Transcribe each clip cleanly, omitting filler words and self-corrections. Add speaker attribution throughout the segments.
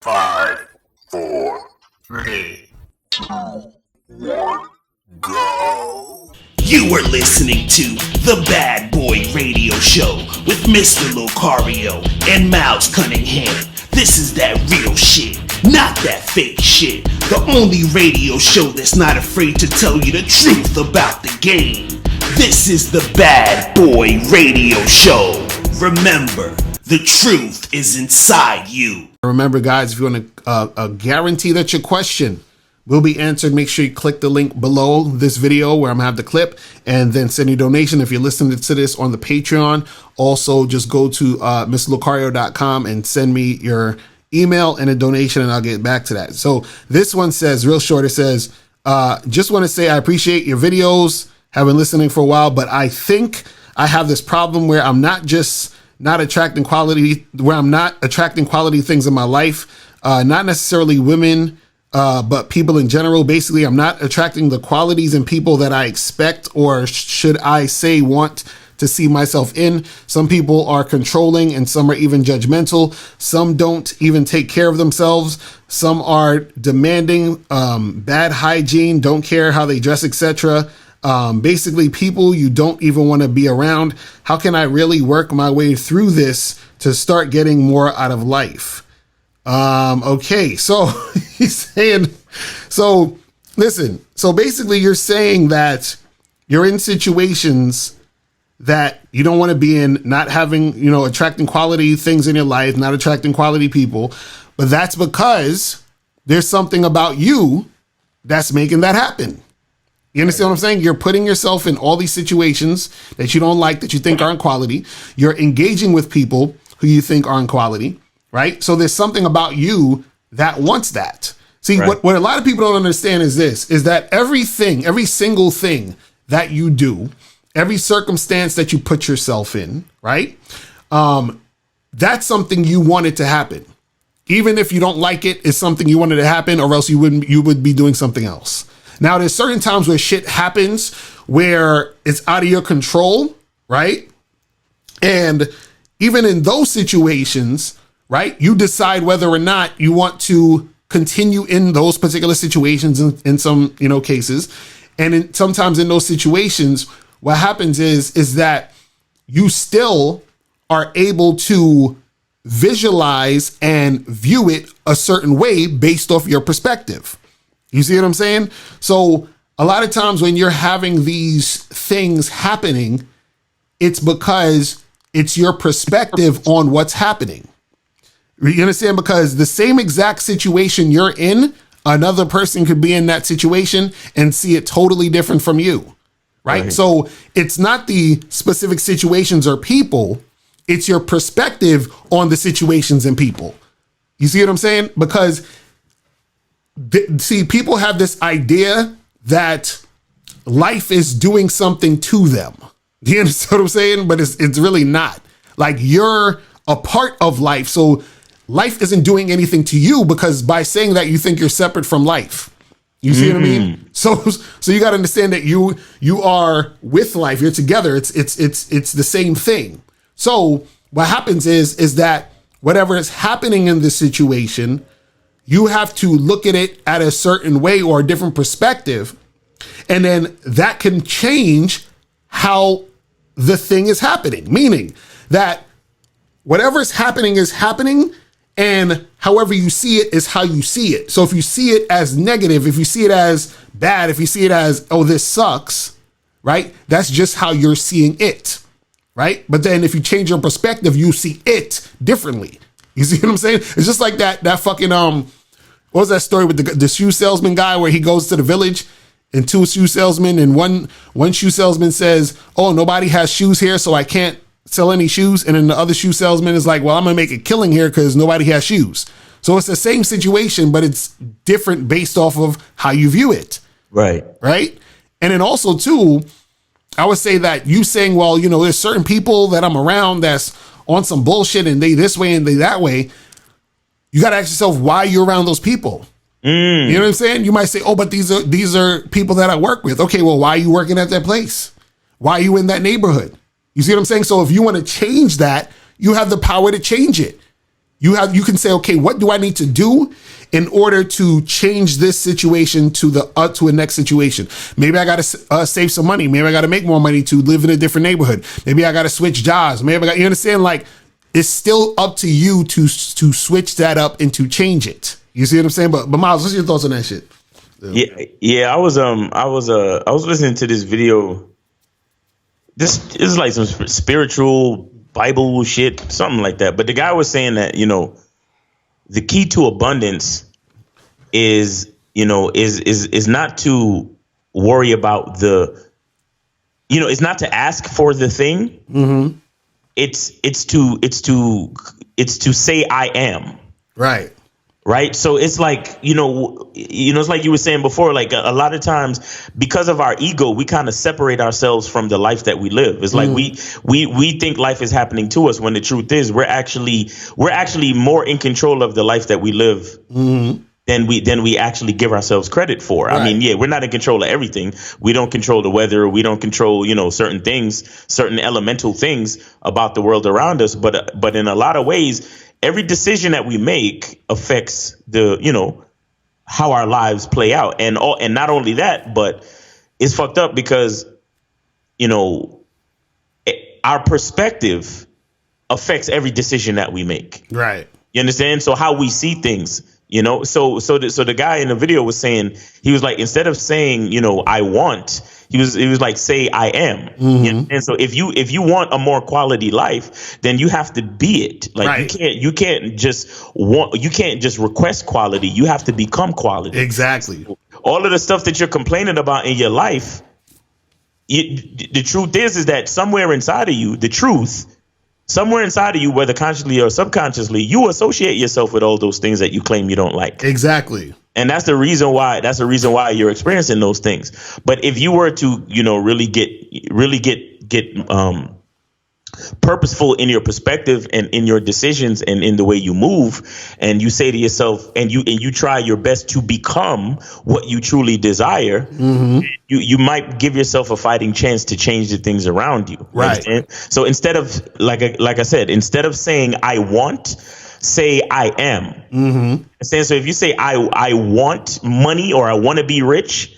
Speaker 1: 5, 4, 3, 2, 1, go.
Speaker 2: You are listening to The Bad Boy Radio Show with Mr. Locario and Miles Cunningham. This is that real shit, not that fake shit. The only radio show that's not afraid to tell you the truth about the game. This is The Bad Boy Radio Show. Remember, the truth is inside you.
Speaker 3: Remember, guys, if you want to guarantee that your question will be answered, make sure you click the link below this video where I'm going to have the clip and then send your donation. If you're listening to this on the Patreon, also just go to mr.locario.com and send me your email and a donation, and I'll get back to that. So this one says, real short, it says, just want to say I appreciate your videos. Have been listening for a while, but I think I have this problem where I'm not attracting quality things in my life, not necessarily women, but people in general. Basically, I'm not attracting the qualities in people that I expect, or should I say want to see myself in. Some people are controlling and some are even judgmental. Some don't even take care of themselves. Some are demanding, bad hygiene, don't care how they dress, etc. Basically people you don't even want to be around. How can I really work my way through this to start getting more out of life? Okay, so he's saying, so listen, so basically you're saying that you're in situations that you don't want to be in, not having, attracting quality things in your life, not attracting quality people, but that's because there's something about you that's making that happen. You understand what I'm saying? You're putting yourself in all these situations that you don't like, that you think aren't quality. You're engaging with people who you think aren't quality, right? So there's something about you that wants that. See, right. What a lot of people don't understand is this, is that every single thing that you do, every circumstance that you put yourself in, right? That's something you wanted to happen. Even if you don't like it, it's something you wanted to happen, or else you would be doing something else. Now, there's certain times where shit happens where it's out of your control, right? And even in those situations, right, you decide whether or not you want to continue in those particular situations in some, cases. And sometimes in those situations, what happens is that you still are able to visualize and view it a certain way based off your perspective. You see what I'm saying? So a lot of times when you're having these things happening, it's because it's your perspective on what's happening. You understand? Because the same exact situation you're in, another person could be in that situation and see it totally different from you. Right? So it's not the specific situations or people, it's your perspective on the situations and people. You see what I'm saying? Because people have this idea that life is doing something to them. Do you understand what I'm saying? But it's really not. Like, you're a part of life. So life isn't doing anything to you, because by saying that, you think you're separate from life. You see what I mean? So you got to understand that you are with life. You're together. It's the same thing. So what happens is that whatever is happening in this situation, you have to look at it at a certain way or a different perspective. And then that can change how the thing is happening. Meaning that whatever is happening, and however you see it is how you see it. So if you see it as negative, if you see it as bad, if you see it as, oh, this sucks, right? That's just how you're seeing it, right? But then if you change your perspective, you see it differently. You see what I'm saying? It's just like that fucking, what was that story with the shoe salesman guy where he goes to the village and two shoe salesmen, and one shoe salesman says, oh, nobody has shoes here, so I can't sell any shoes. And then the other shoe salesman is like, well, I'm gonna make a killing here because nobody has shoes. So it's the same situation, but it's different based off of how you view it. Right. And then also too, I would say that you saying, well, there's certain people that I'm around that's on some bullshit and they this way and they that way. You got to ask yourself why you're around those people. You know what I'm saying? You might say, oh, but these are people that I work with. Okay, well, why are you working at that place? Why are you in that neighborhood? You see what I'm saying? So if you want to change that, you have the power to change it. You can say, okay, what do I need to do in order to change this situation to a next situation? Maybe I got to save some money. Maybe I got to make more money to live in a different neighborhood. Maybe I got to switch jobs. Maybe you understand? Like, it's still up to you to switch that up and to change it. You see what I'm saying? But Miles, what's your thoughts on that shit?
Speaker 4: Yeah. I was listening to this video. This is like some spiritual Bible shit, something like that. But the guy was saying that, the key to abundance is not to worry about it's not to ask for the thing.
Speaker 3: Mm-hmm.
Speaker 4: It's to say I am.
Speaker 3: Right.
Speaker 4: Right. So it's like, it's like you were saying before, like a lot of times because of our ego, we kind of separate ourselves from the life that we live. It's like we think life is happening to us when the truth is we're actually more in control of the life that we live than we actually give ourselves credit for. Right. I mean, yeah, we're not in control of everything. We don't control the weather. We don't control, certain things, certain elemental things about the world around us. But in a lot of ways, every decision that we make affects how our lives play out. And not only that, but it's fucked up because, our perspective affects every decision that we make.
Speaker 3: Right.
Speaker 4: You understand? So how we see things, so the guy in the video was saying, he was like, instead of saying, I want, he was like, say I am.
Speaker 3: Mm-hmm.
Speaker 4: And so if you want a more quality life, then you have to be it. Like
Speaker 3: right.
Speaker 4: you can't just request quality. You have to become quality.
Speaker 3: Exactly.
Speaker 4: So all of the stuff that you're complaining about in your life, the truth is that somewhere inside of you, whether consciously or subconsciously, you associate yourself with all those things that you claim you don't like.
Speaker 3: Exactly.
Speaker 4: And that's the reason why you're experiencing those things. But if you were to, really get purposeful in your perspective and in your decisions and in the way you move, and you say to yourself, and you try your best to become what you truly desire, you might give yourself a fighting chance to change the things around you.
Speaker 3: Right.
Speaker 4: Understand? So instead of, like I said, instead of saying I want, say I am.
Speaker 3: Mm-hmm.
Speaker 4: So if you say I want money or I want to be rich,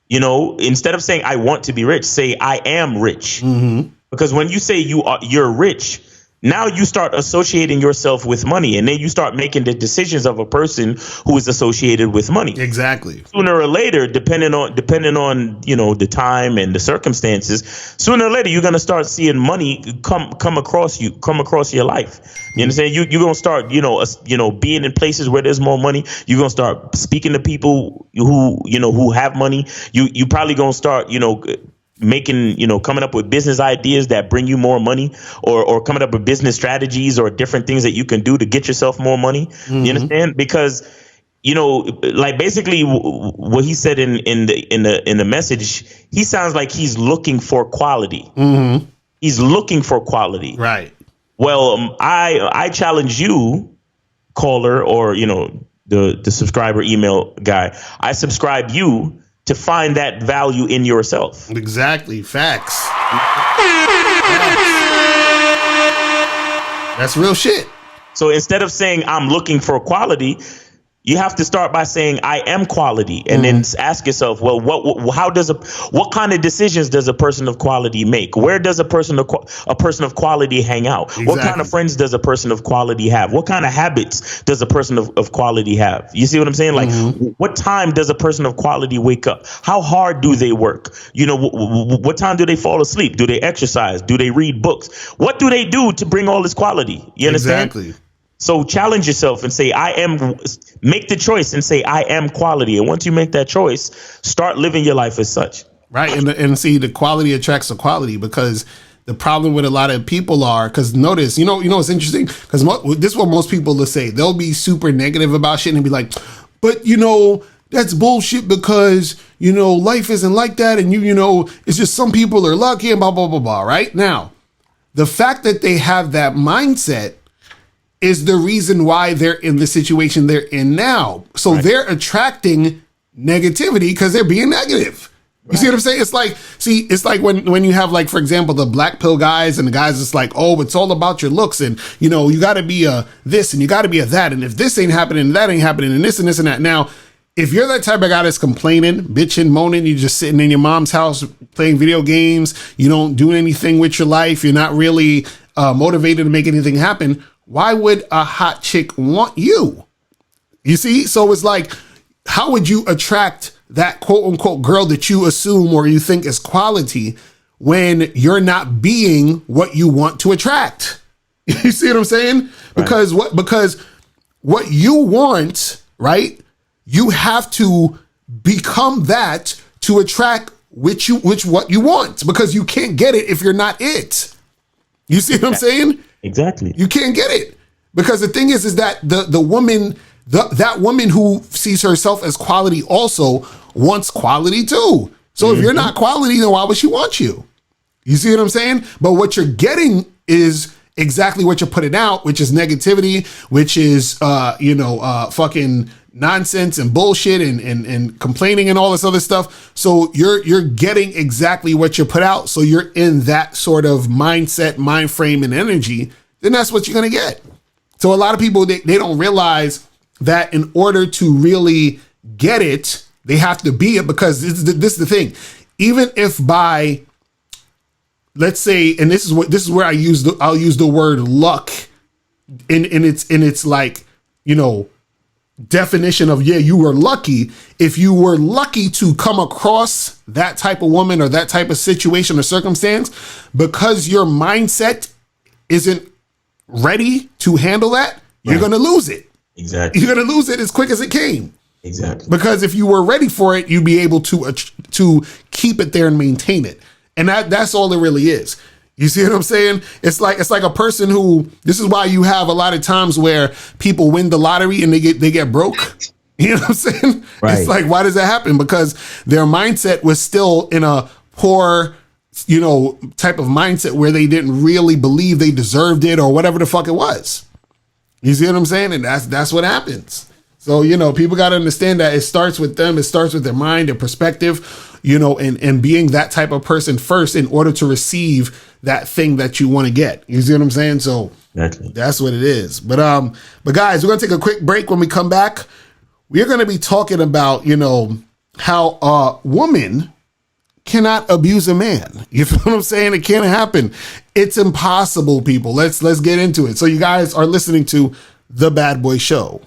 Speaker 4: instead of saying I want to be rich, say I am rich.
Speaker 3: Mm-hmm.
Speaker 4: Because when you say you're rich, now you start associating yourself with money, and then you start making the decisions of a person who is associated with money.
Speaker 3: Exactly.
Speaker 4: Sooner or later, depending on the time and the circumstances, sooner or later you're gonna start seeing money come across your life. You understand? You're gonna start being in places where there's more money. You're gonna start speaking to people who have money. You probably gonna start coming up with business ideas that bring you more money, or coming up with business strategies or different things that you can do to get yourself more money. Mm-hmm. You understand? Because, like basically what he said in the message, he sounds like he's looking for quality.
Speaker 3: Mm-hmm.
Speaker 4: He's looking for quality.
Speaker 3: Right.
Speaker 4: Well, I challenge you, caller, or, the subscriber email guy. I subscribe you to find that value in yourself.
Speaker 3: Exactly. Facts. That's real shit.
Speaker 4: So instead of saying I'm looking for quality, you have to start by saying I am quality, and then ask yourself, well, what kind of decisions does a person of quality make? Where does a person of quality hang out? Exactly. What kind of friends does a person of quality have? What kind of habits does a person of quality have? You see what I'm saying? Like, what time does a person of quality wake up? How hard do they work? What time do they fall asleep? Do they exercise? Do they read books? What do they do to bring all this quality? You understand?
Speaker 3: Exactly.
Speaker 4: So challenge yourself and say, make the choice and say, I am quality. And once you make that choice, start living your life as such.
Speaker 3: Right. And see, the quality attracts the quality, because the problem with a lot of people because notice, it's interesting, because this is what most people will say. They'll be super negative about shit and be like, but that's bullshit because, life isn't like that. And it's just some people are lucky and blah, blah, blah, blah. Right now, the fact that they have that mindset is the reason why they're in the situation they're in now. So They're attracting negativity because they're being negative. You see what I'm saying? It's like when you have, like, for example, the black pill guys, and the guys it's like, oh, it's all about your looks, and you know, you got to be a this and you got to be a that, and if this ain't happening, that ain't happening, and this and this and that. Now, if you're that type of guy that's complaining, bitching, moaning, you're just sitting in your mom's house playing video games, you don't do anything with your life, you're not really motivated to make anything happen, why would a hot chick want you? You see? So it's like, how would you attract that quote unquote girl that you assume or you think is quality when you're not being what you want to attract? You see what I'm saying? Right. Because what you want, right? You have to become that to attract what you want, because you can't get it if you're not it. You see what I'm saying?
Speaker 4: Exactly. You
Speaker 3: can't get it, because the thing is that the woman, that woman who sees herself as quality also wants quality too. So if you're not quality, then why would she want you? You see what I'm saying? But what you're getting is exactly what you're putting out, which is negativity, which is fucking nonsense and bullshit and complaining and all this other stuff. So you're getting exactly what you put out. So you're in that sort of mindset, mind frame, and energy. Then that's what you're gonna get. So a lot of people, they don't realize that in order to really get it, they have to be it, because this is the thing. Even if by, let's say, and this is where I'll use the word luck in its like, you know, definition of, yeah, you were lucky. If you were lucky to come across that type of woman or that type of situation or circumstance, because your mindset isn't ready to handle that, you're going to lose it.
Speaker 4: Exactly.
Speaker 3: You're going to lose it as quick as it came.
Speaker 4: Exactly.
Speaker 3: Because if you were ready for it, you'd be able to keep it there and maintain it. And that's all it really is. You see what I'm saying? It's like a person who, this is why you have a lot of times where people win the lottery and they get broke. You know what I'm saying? Right. It's like, why does that happen? Because their mindset was still in a poor, you know, type of mindset where they didn't really believe they deserved it or whatever the fuck it was. You see what I'm saying? And that's what happens. So, you know, people got to understand that it starts with them. It starts with their mind, their perspective, you know, and being that type of person first in order to receive that thing that you want to get. You see what I'm saying? So exactly. That's what it is. But guys, we're going to take a quick break. When we come back, we're going to be talking about, you know, how a woman cannot abuse a man. You feel what I'm saying? It can't happen. It's impossible, people. Let's get into it. So you guys are listening to The Bad Boy Show.